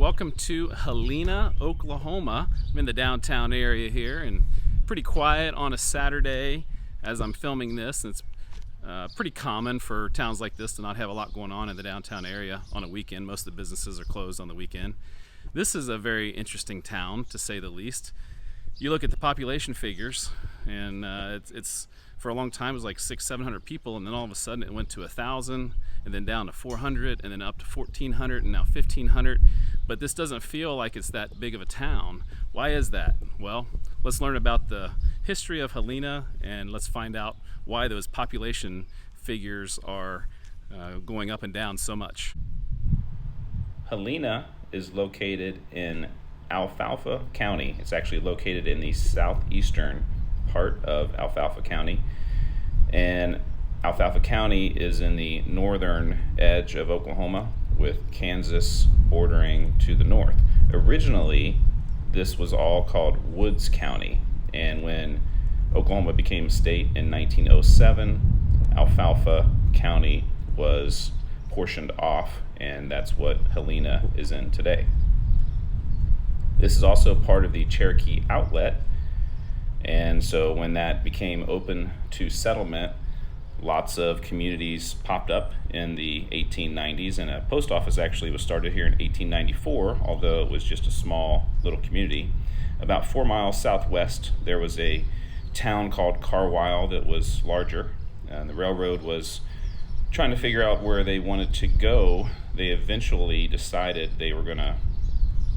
Welcome to Helena, Oklahoma. I'm in the downtown area here and pretty quiet on a Saturday as I'm filming this. It's pretty common for towns like this to not have a lot going on in the downtown area on a weekend. Most of the businesses are closed on the weekend. This is a very interesting town, to say the least. You look at the population figures, and it's for a long time it was like 600-700 people, and then all of a sudden it went to 1,000, and then down to 400, and then up to 1,400, and now 1,500. But this doesn't feel like it's that big of a town. Why is that? Well, let's learn about the history of Helena, and let's find out why those population figures are going up and down so much. Helena is located in Alfalfa County. It's actually located in the southeastern part of Alfalfa County. And Alfalfa County is in the northern edge of Oklahoma, with Kansas bordering to the north. Originally, this was all called Woods County. And when Oklahoma became a state in 1907, Alfalfa County was portioned off, and that's what Helena is in today. This is also part of the Cherokee Outlet, and so when that became open to settlement, lots of communities popped up in the 1890s, and a post office actually was started here in 1894, although it was just a small little community. About 4 miles southwest, there was a town called Carlisle that was larger, and the railroad was trying to figure out where they wanted to go. They eventually decided they were going to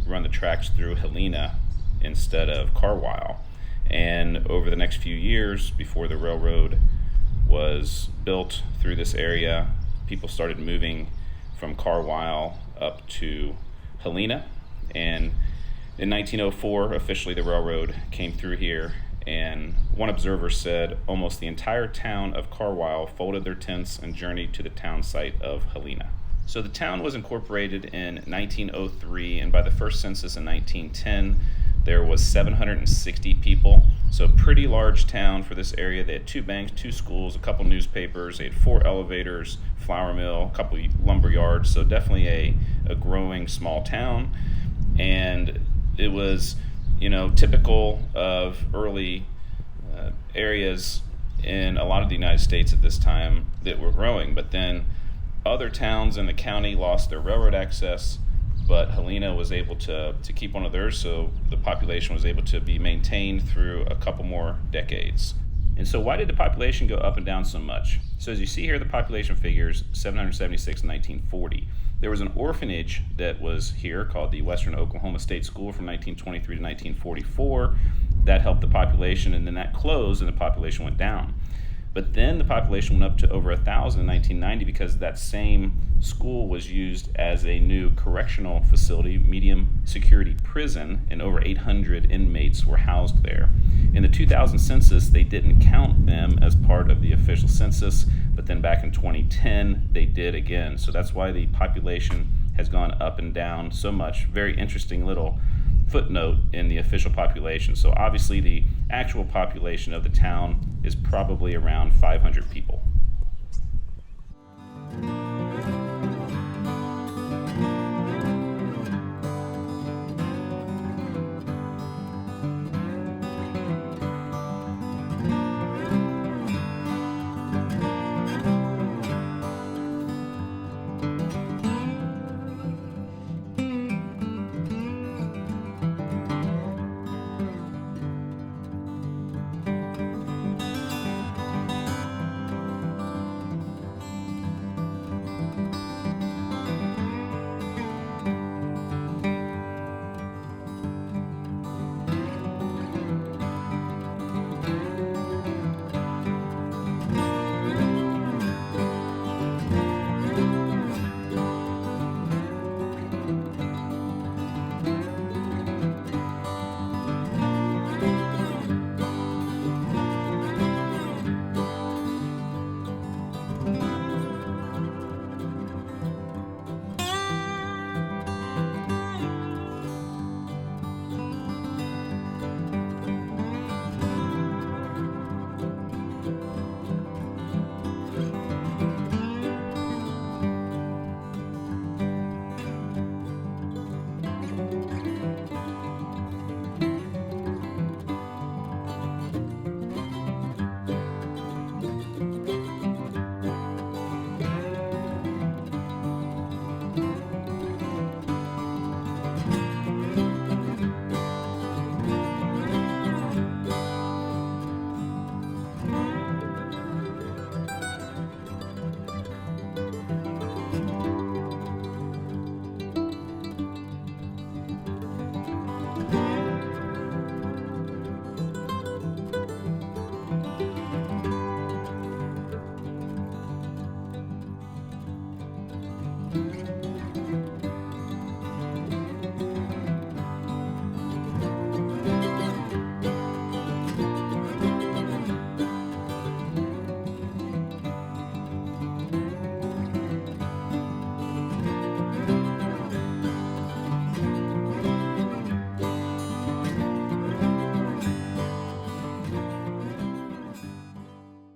run the tracks through Helena instead of Carlisle. And over the next few years, before the railroad was built through this area, people started moving from Carlisle up to Helena. And in 1904, officially the railroad came through here, and one observer said almost the entire town of Carlisle folded their tents and journeyed to the town site of Helena. So the town was incorporated in 1903, and by the first census in 1910, there was 760 people. So pretty large town for this area. They had 2 banks, 2 schools, a couple newspapers. They had 4 elevators, flour mill, a couple lumber yards. So definitely a growing small town. And it was, typical of early areas in a lot of the United States at this time that were growing. But then other towns in the county lost their railroad access, but Helena was able to keep one of theirs, so the population was able to be maintained through a couple more decades. And so why did the population go up and down so much? So as you see here, the population figures, 776 in 1940. There was an orphanage that was here called the Western Oklahoma State School from 1923 to 1944. That helped the population, and then that closed and the population went down. But then the population went up to over 1,000 in 1990 because that same school was used as a new correctional facility, medium security prison, and over 800 inmates were housed there. In the 2000 census, they didn't count them as part of the official census, but then back in 2010, they did again. So that's why the population has gone up and down so much. Very interesting little footnote in the official population. So obviously the actual population of the town is probably around 500 people.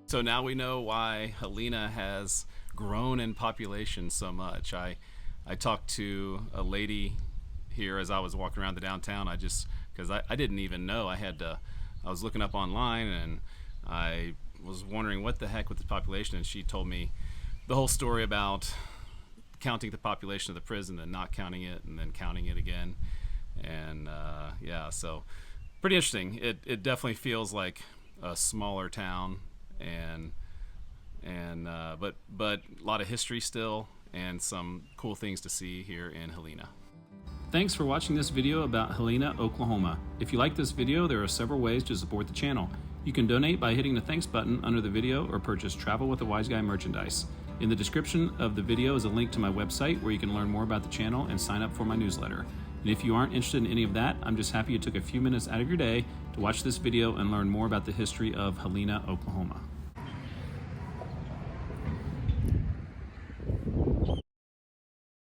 So now we know why Helena has grown in population so much. I talked to a lady here as I was walking around the downtown. Because I didn't even know. I was looking up online and I was wondering what the heck with the population, and she told me the whole story about counting the population of the prison and not counting it and then counting it again. And yeah, so pretty interesting. It definitely feels like a smaller town, but a lot of history still and some cool things to see here in Helena. Thanks for watching this video about Helena, Oklahoma. If you like this video, there are several ways to support the channel. You can donate by hitting the thanks button under the video or purchase Travel with the Wiseguy merchandise. In the description of the video is a link to my website where you can learn more about the channel and sign up for my newsletter. And if you aren't interested in any of that, I'm just happy you took a few minutes out of your day to watch this video and learn more about the history of Helena, Oklahoma.